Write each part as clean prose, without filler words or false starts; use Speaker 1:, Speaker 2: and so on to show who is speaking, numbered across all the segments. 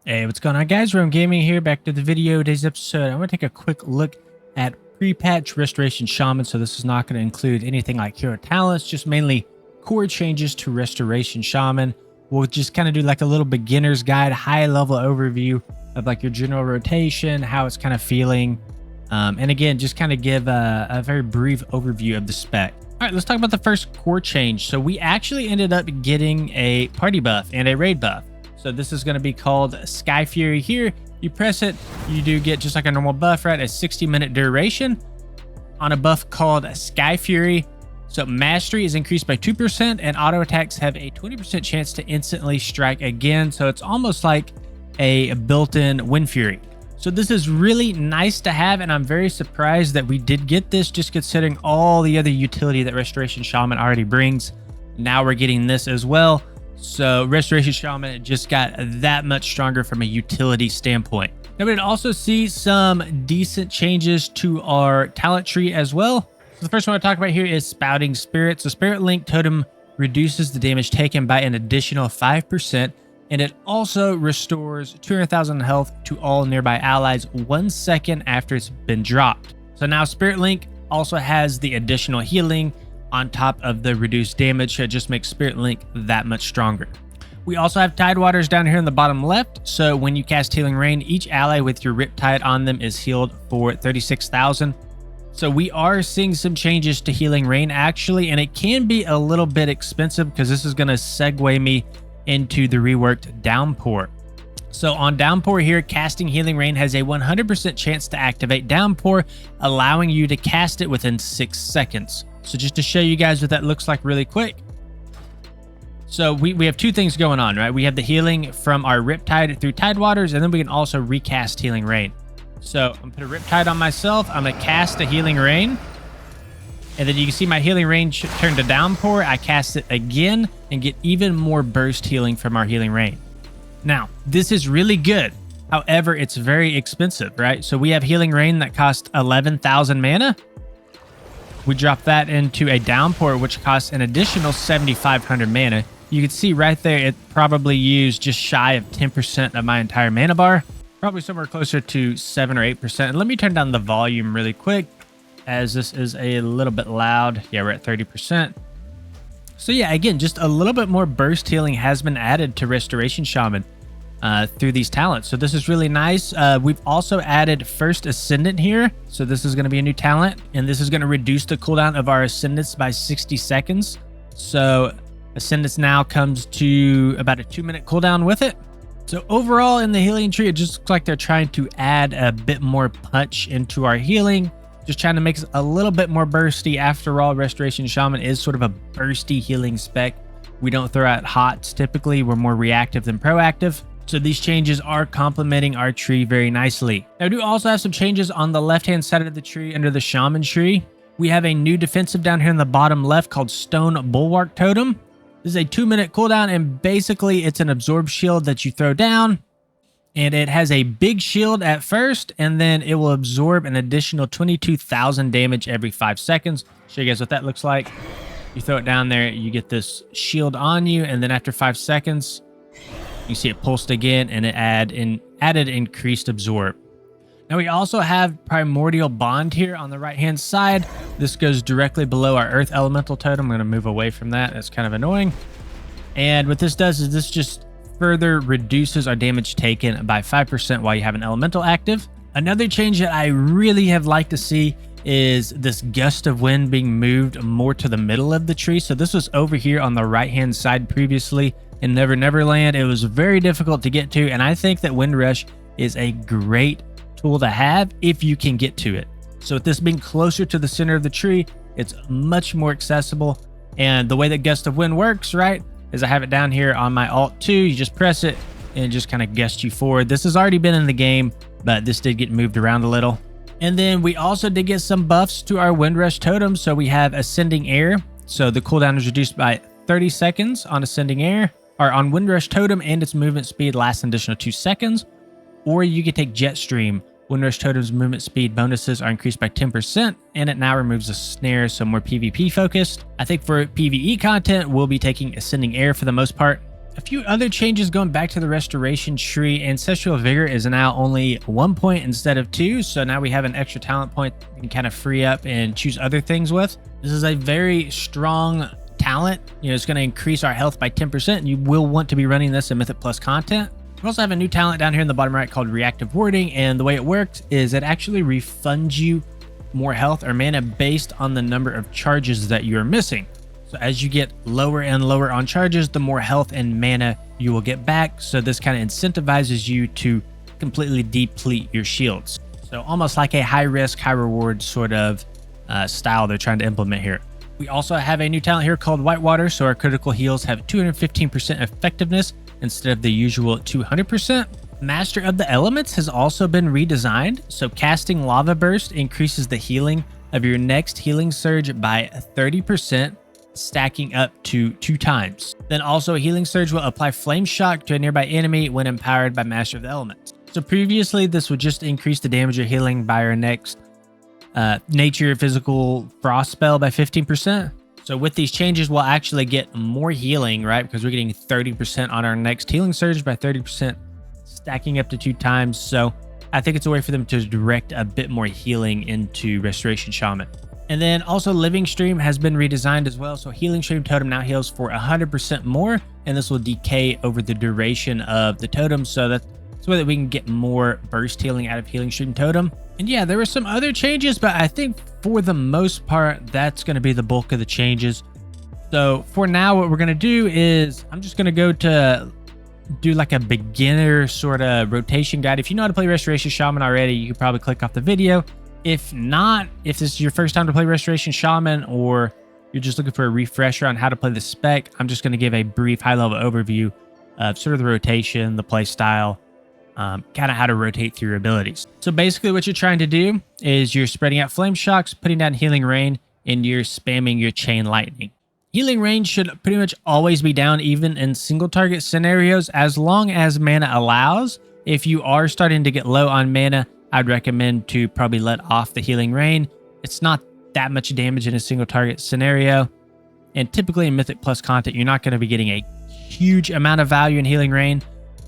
Speaker 1: Hey, what's going on, guys? Rome Gaming here, back to the video. Today's episode, I want to take a quick look at PrePatch Restoration Shaman. So this is not going to include anything like hero talents, just mainly core changes to Restoration Shaman. We'll just kind of do like a little beginner's guide, high-level overview of like your general rotation, how it's kind of feeling. And again, just kind of give a very brief overview of the spec. All right, let's talk about the first core change. So we actually ended up getting a party buff and a raid buff. So this is going to be called Sky Fury here. You press it, you do get just like a normal buff, right? A 60-minute duration on a buff called Sky Fury. So mastery is increased by 2% and auto attacks have a 20% chance to instantly strike again. So it's almost like a built-in Wind Fury. So this is really nice to have, and I'm very surprised that we did get this, just considering all the other utility that Restoration Shaman already brings. Now we're getting this as well. So Restoration Shaman just got that much stronger from a utility standpoint. Now we did also see some decent changes to our talent tree as well. So the first one I talk about here is Spouting Spirit. So Spirit Link Totem reduces the damage taken by an additional 5%, and it also restores 200,000 health to all nearby allies 1 second after it's been dropped. So now Spirit Link also has the additional healing on top of the reduced damage. It just makes Spirit Link that much stronger. We also have Tidewaters down here in the bottom left. So when you cast Healing Rain, each ally with your Riptide on them is healed for 36,000. So we are seeing some changes to Healing Rain actually, and it can be a little bit expensive because this is going to segue me into the reworked Downpour. So on Downpour here, casting Healing Rain has a 100% chance to activate Downpour, allowing you to cast it within 6 seconds. So just to show you guys what that looks like really quick. So we have two things going on, right? We have the healing from our Riptide through Tidewaters, and then we can also recast Healing Rain. So I'm going to put a Riptide on myself. I'm going to cast a Healing Rain. And then you can see my Healing Rain turn to Downpour. I cast it again and get even more burst healing from our Healing Rain. Now, this is really good. However, it's very expensive, right? So we have Healing Rain that costs 11,000 mana. We drop that into a Downpour, which costs an additional 7,500 mana. You can see right there, it probably used just shy of 10% of my entire mana bar. Probably somewhere closer to 7 or 8%. And let me turn down the volume really quick, as this is a little bit loud. Yeah, we're at 30%. So yeah, again, just a little bit more burst healing has been added to Restoration Shaman through these talents. So this is really nice. We've also added First Ascendant here. So this is going to be a new talent, and this is going to reduce the cooldown of our Ascendants by 60 seconds. So Ascendants now comes to about a 2-minute cooldown with it. So overall in the healing tree, it just looks like they're trying to add a bit more punch into our healing. Just trying to make us a little bit more bursty. After all, Restoration Shaman is sort of a bursty healing spec. We don't throw out hots typically. We're more reactive than proactive. So these changes are complementing our tree very nicely. Now, we do also have some changes on the left-hand side of the tree under the Shaman tree. We have a new defensive down here in the bottom left called Stone Bulwark Totem. This is a 2-minute cooldown, and basically it's an absorb shield that you throw down. And it has a big shield at first, and then it will absorb an additional 22,000 damage every 5 seconds. Show you guys what that looks like. You throw it down there, you get this shield on you, and then after 5 seconds, you see it pulsed again, and it added increased absorb. Now we also have Primordial Bond here on the right-hand side. This goes directly below our Earth Elemental Totem. I'm going to move away from that. That's kind of annoying. And what this does is this just further reduces our damage taken by 5% while you have an elemental active. Another change that I really have liked to see is this Gust of Wind being moved more to the middle of the tree. So this was over here on the right-hand side previously in Never Never Land. It was very difficult to get to, and I think that Wind Rush is a great tool to have if you can get to it. So with this being closer to the center of the tree, it's much more accessible. And the way that Gust of Wind works, right, is I have it down here on my Alt 2. You just press it and it just kind of gusts you forward. This has already been in the game, but this did get moved around a little. And then we also did get some buffs to our Wind Rush totem. So we have Ascending Air. So the cooldown is reduced by 30 seconds on Ascending Air, or on Wind Rush totem, and its movement speed lasts an additional 2 seconds. Or you can take Jetstream. Wind Rush Totem's movement speed bonuses are increased by 10%, and it now removes a snare, so more PvP focused. I think for PvE content, we'll be taking Ascending Air for the most part. a few other changes going back to the restoration tree. Ancestral Vigor is now only 1 point instead of 2. So now we have an extra talent point we can kind of free up and choose other things with. This is a very strong talent. You know, it's going to increase our health by 10%. And you will want to be running this in Mythic Plus content. We also have a new talent down here in the bottom right called Reactive Warding. And the way it works is it actually refunds you more health or mana based on the number of charges that you're missing. So as you get lower and lower on charges, the more health and mana you will get back. So this kind of incentivizes you to completely deplete your shields. So almost like a high risk, high reward sort of style they're trying to implement here. We also have a new talent here called Whitewater. So our critical heals have 215% effectiveness instead of the usual 200%. Master of the Elements has also been redesigned. So casting Lava Burst increases the healing of your next healing surge by 30%. Stacking up to 2 times. Then also Healing Surge will apply Flame Shock to a nearby enemy when empowered by Master of the Elements. So previously this would just increase the damage you're healing by our next Nature Physical Frost spell by 15%. So with these changes we'll actually get more healing, right? Because we're getting 30% on our next Healing Surge by 30%, stacking up to 2 times. So I think it's a way for them to direct a bit more healing into Restoration Shaman. And then also Living Stream has been redesigned as well. So Healing Stream Totem now heals for 100% more, and this will decay over the duration of the totem. So that's the way that we can get more burst healing out of Healing Stream Totem. And yeah, there were some other changes, but I think for the most part, that's going to be the bulk of the changes. So for now, what we're going to do is I'm just going to go to do like a beginner sort of rotation guide. If you know how to play Restoration Shaman already, you could probably click off the video. If not, if this is your first time to play Restoration Shaman or you're just looking for a refresher on how to play the spec, I'm just going to give a brief high-level overview of sort of the rotation, the play style, kind of how to rotate through your abilities. So basically what you're trying to do is you're spreading out Flame Shocks, putting down Healing Rain, and you're spamming your Chain Lightning. Healing Rain should pretty much always be down even in single target scenarios as long as mana allows. If you are starting to get low on mana, I'd recommend to probably let off the Healing Rain. It's not that much damage in a single target scenario. And typically in Mythic Plus content, you're not going to be getting a huge amount of value in Healing Rain,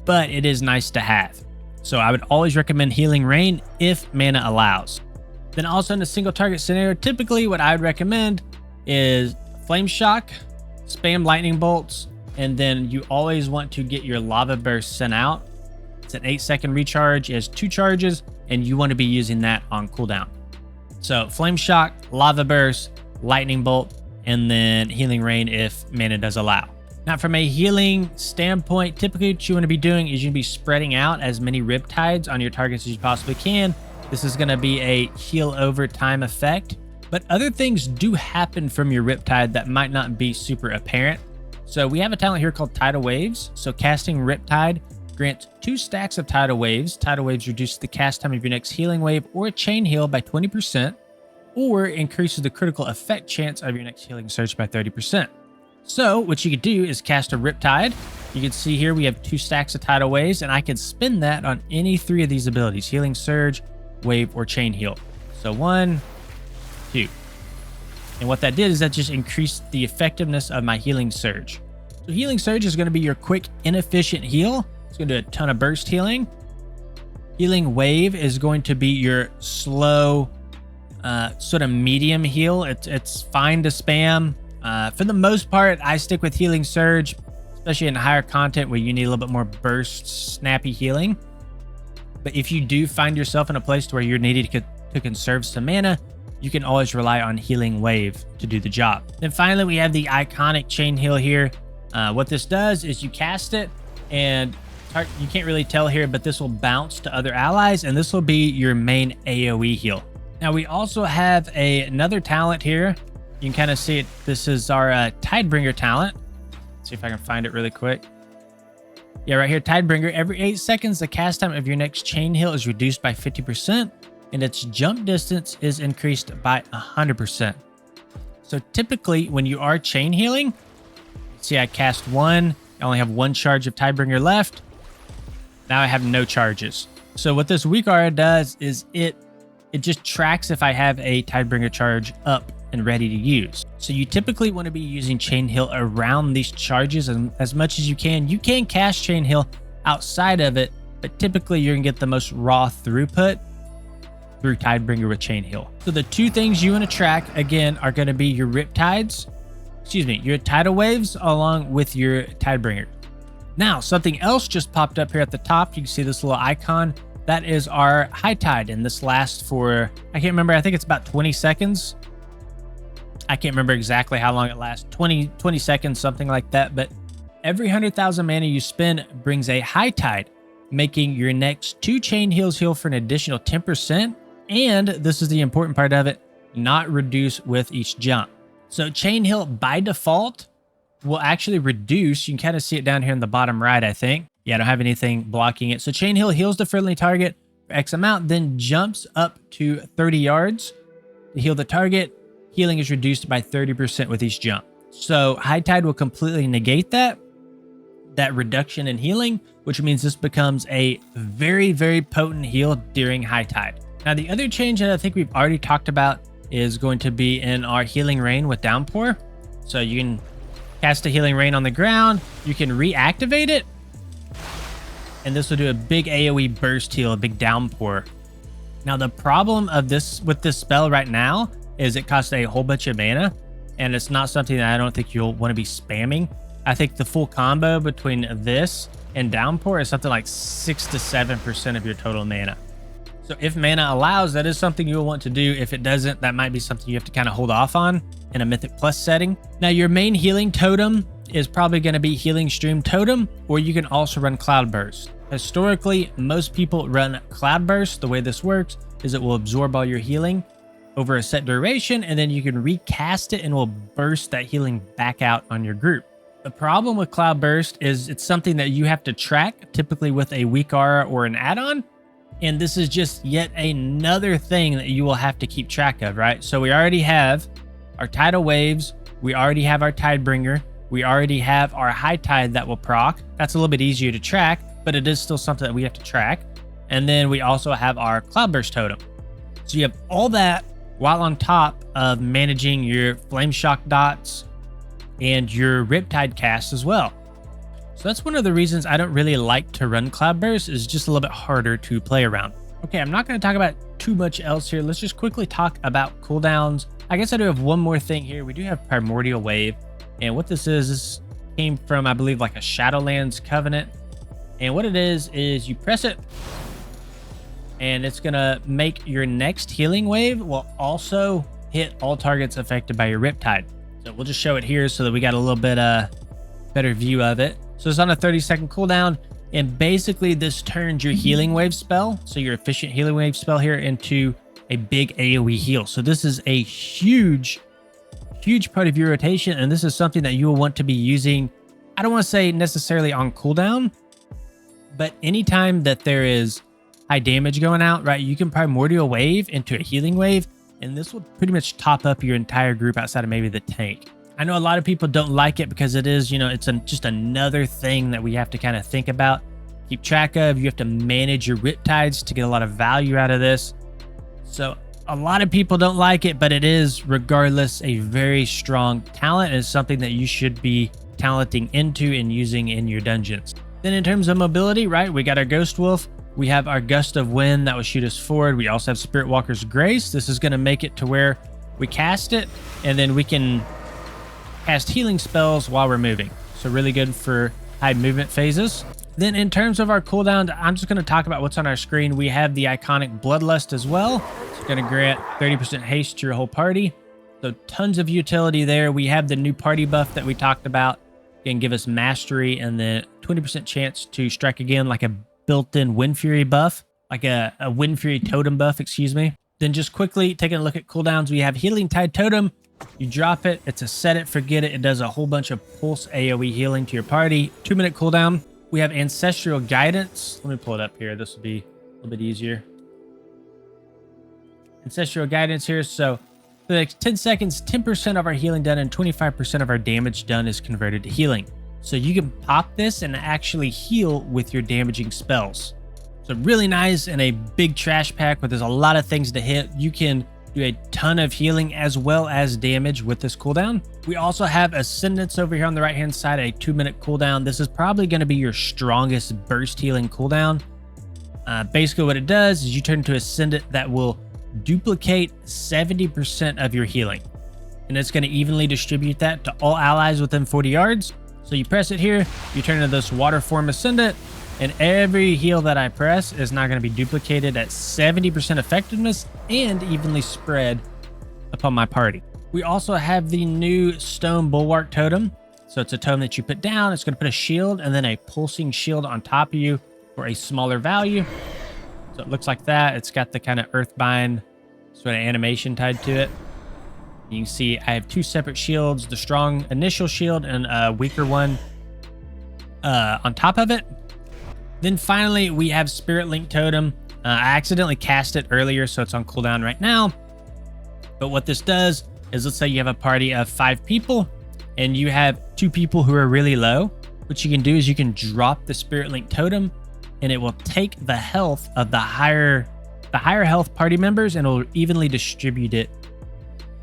Speaker 1: but it is nice to have. So I would always recommend Healing Rain if mana allows. Then also in a single target scenario, typically what I would recommend is Flame Shock, spam Lightning Bolts, and then you always want to get your Lava Burst sent out. It's an 8-second recharge, it has 2 charges, and you want to be using that on cooldown. So Flame Shock, Lava Burst, Lightning Bolt, and then Healing Rain if mana does allow. Now from a healing standpoint, typically what you want to be doing is you're going to be spreading out as many Riptides on your targets as you possibly can. This is going to be a heal over time effect, but other things do happen from your Riptide that might not be super apparent. So we have a talent here called Tidal Waves. So casting Riptide grants 2 stacks of Tidal Waves. Tidal Waves reduces the cast time of your next healing wave or chain heal by 20%, or increases the critical effect chance of your next healing surge by 30%. So what you could do is cast a Riptide. You can see here we have 2 stacks of Tidal Waves, and I can spin that on any 3 of these abilities: Healing Surge, Wave, or Chain Heal. So 1, 2. And what that did is that just increased the effectiveness of my Healing Surge. So Healing Surge is going to be your quick, inefficient heal. It's going to do a ton of burst healing. Healing Wave is going to be your slow, sort of medium heal. It's fine to spam. For the most part, I stick with Healing Surge, especially in higher content where you need a little bit more burst, snappy healing. But if you do find yourself in a place where you're needed to conserve some mana, you can always rely on Healing Wave to do the job. Then finally, we have the iconic Chain Heal here. What this does is you cast it, and you can't really tell here, but this will bounce to other allies, and this will be your main AoE heal. Now we also have another talent here. You can kind of see it. This is our Tidebringer talent. Let's see if I can find it really quick. Yeah, right here, Tidebringer. Every 8 seconds, the cast time of your next chain heal is reduced by 50%, and its jump distance is increased by 100%. So typically, when you are chain healing, see I cast 1, I only have 1 charge of Tidebringer left. Now I have no charges. So what this weak aura does is it just tracks if I have a Tidebringer charge up and ready to use. So you typically want to be using Chain Heal around these charges as much as you can. You can cast Chain Heal outside of it, but typically you're gonna get the most raw throughput through Tidebringer with Chain Heal. So the two things you want to track again are going to be your your tidal waves along with your Tidebringer. Now, something else just popped up here at the top. You can see this little icon. That is our high tide, and this lasts for, I can't remember, I think it's about 20 seconds. I can't remember exactly how long it lasts, 20 seconds, something like that. But every 100,000 mana you spend brings a high tide, making your next 2 Chain Heals heal for an additional 10%. And this is the important part of it, not reduce with each jump. So Chain Heal by default will actually reduce. You can kind of see it down here in the bottom right, I think. Yeah, I don't have anything blocking it. So Chain Heal heals the friendly target for X amount, then jumps up to 30 yards to heal the target. Healing is reduced by 30% with each jump. So High Tide will completely negate that reduction in healing, which means this becomes a very, very potent heal during High Tide. Now, the other change that I think we've already talked about is going to be in our Healing Rain with Downpour. So you can cast a Healing Rain on the ground, you can reactivate it, and this will do a big AoE burst heal, a big downpour. Now, the problem of this with this spell right now is it costs a whole bunch of mana, and it's not something that I don't think you'll want to be spamming. I think the full combo between this and downpour is something like 6 to 7% of your total mana. So if mana allows, that is something you'll want to do. If it doesn't, that might be something you have to kind of hold off on in a Mythic Plus setting. Now, your main healing totem is probably going to be Healing Stream Totem, or you can also run Cloudburst. Historically, most people run Cloudburst. The way this works is it will absorb all your healing over a set duration, and then you can recast it and will burst that healing back out on your group. The problem with Cloudburst is it's something that you have to track, typically with a weak aura or an add-on. And this is just yet another thing that you will have to keep track of, right? So we already have our tidal waves. We already have our Tidebringer. We already have our High Tide that will proc. That's a little bit easier to track, but it is still something that we have to track. And then we also have our Cloudburst totem. So you have all that while on top of managing your Flame Shock dots and your Riptide cast as well. So that's one of the reasons I don't really like to run Cloudburst, is just a little bit harder to play around. Okay, I'm not going to talk about too much else here. Let's just quickly talk about cooldowns. I guess I do have one more thing here. We do have Primordial Wave, and what this came from, I believe, like a Shadowlands Covenant. And what it is you press it, and it's going to make your next healing wave will also hit all targets affected by your Riptide. So we'll just show it here so that we got a little bit better view of it. So it's on a 30-second cooldown, and basically this turns your healing wave spell, so your efficient healing wave spell here, into a big AoE heal. So this is a huge part of your rotation, and this is something that you will want to be using. I don't want to say necessarily on cooldown, but anytime that there is high damage going out, right, you can Primordial Wave into a healing wave, and this will pretty much top up your entire group outside of maybe the tank. I know a lot of people don't like it because it is, it's just another thing that we have to kind of think about, keep track of. You have to manage your Riptides to get a lot of value out of this. So a lot of people don't like it, but it is, regardless, a very strong talent, and something that you should be talenting into and using in your dungeons. Then in terms of mobility, right, we got our Ghost Wolf. We have our Gust of Wind that will shoot us forward. We also have Spirit Walker's Grace. This is going to make it to where we cast it, and then we can cast healing spells while we're moving. So really good for high movement phases. Then in terms of our cooldown, I'm just going to talk about what's on our screen. We have the iconic Bloodlust as well. It's going to grant 30% haste to your whole party. So tons of utility there. We have the new party buff that we talked about. It can give us mastery and the 20% chance to strike again, like a built-in Wind Fury buff, like a Wind Fury totem buff, excuse me. Then just quickly taking a look at cooldowns, we have Healing Tide Totem. You drop it, it's a set it, forget it. It does a whole bunch of pulse AoE healing to your party. 2-minute cooldown. We have Ancestral Guidance. Let me pull it up here. This will be a little bit easier. Ancestral Guidance here. So for the next 10 seconds, 10% of our healing done and 25% of our damage done is converted to healing. So you can pop this and actually heal with your damaging spells. So really nice, and a big trash pack where there's a lot of things to hit. You can do a ton of healing as well as damage with this cooldown. We also have Ascendance over here on the right hand side, a 2-minute cooldown. This is probably going to be your strongest burst healing cooldown. Basically what it does is you turn into Ascendant that will duplicate 70% of your healing, and it's going to evenly distribute that to all allies within 40 yards. So you press it here, you turn into this water form Ascendant, and every heal that I press is now going to be duplicated at 70% effectiveness and evenly spread upon my party. We also have the new Stone Bulwark Totem. So it's a totem that you put down. It's going to put a shield and then a pulsing shield on top of you for a smaller value. So it looks like that. It's got the kind of Earthbind sort of animation tied to it. You can see I have 2 separate shields, the strong initial shield and a weaker one on top of it. Then finally, we have Spirit Link Totem. I accidentally cast it earlier, so it's on cooldown right now. But what this does is, let's say you have a party of 5 people and you have 2 people who are really low. What you can do is you can drop the Spirit Link Totem and it will take the health of the higher health party members and it will evenly distribute it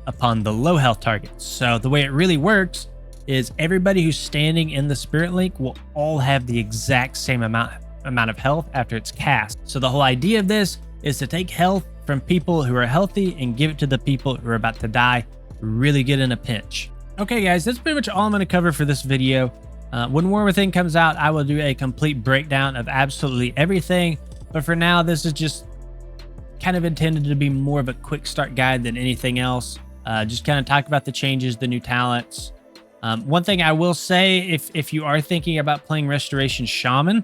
Speaker 1: upon the low health targets. So the way it really works is everybody who's standing in the Spirit Link will all have the exact same amount of health after it's cast. So the whole idea of this is to take health from people who are healthy and give it to the people who are about to die really get in a pinch. Okay guys, that's pretty much all I'm going to cover for this video. When War Within comes out, I will do a complete breakdown of absolutely everything, but for now this is just kind of intended to be more of a quick start guide than anything else. Just kind of talk about the changes, the new talents. One thing I will say, if you are thinking about playing Restoration Shaman,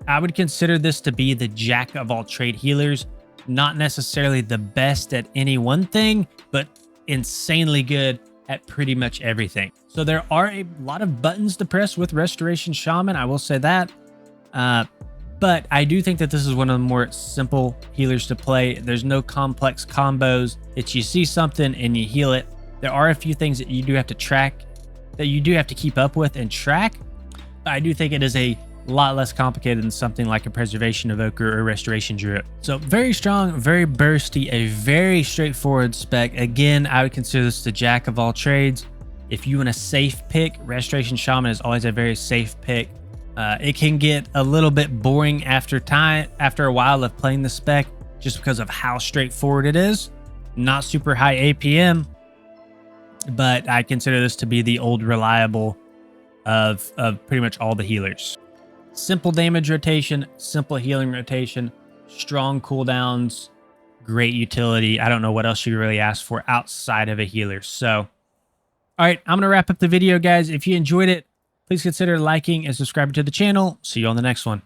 Speaker 1: I would consider this to be the jack of all trade healers. Not necessarily the best at any one thing, but insanely good at pretty much everything. So there are a lot of buttons to press with Restoration Shaman, I will say that. But I do think that this is one of the more simple healers to play. There's no complex combos. It's you see something and you heal it. There are a few things that you do have to track, that you do have to keep up with and track. But I do think it is a lot less complicated than something like a Preservation Evoker or Restoration Druid. So very strong, very bursty, a very straightforward spec. Again, I would consider this the jack of all trades. If you want a safe pick, Restoration Shaman is always a very safe pick. It can get a little bit boring after a while of playing the spec, just because of how straightforward it is. Not super high APM, but I consider this to be the old reliable of pretty much all the healers. Simple damage rotation, simple healing rotation, strong cooldowns, great utility. I don't know what else you could really ask for outside of a healer. So, all right, I'm going to wrap up the video, guys. If you enjoyed it, please consider liking and subscribing to the channel. See you on the next one.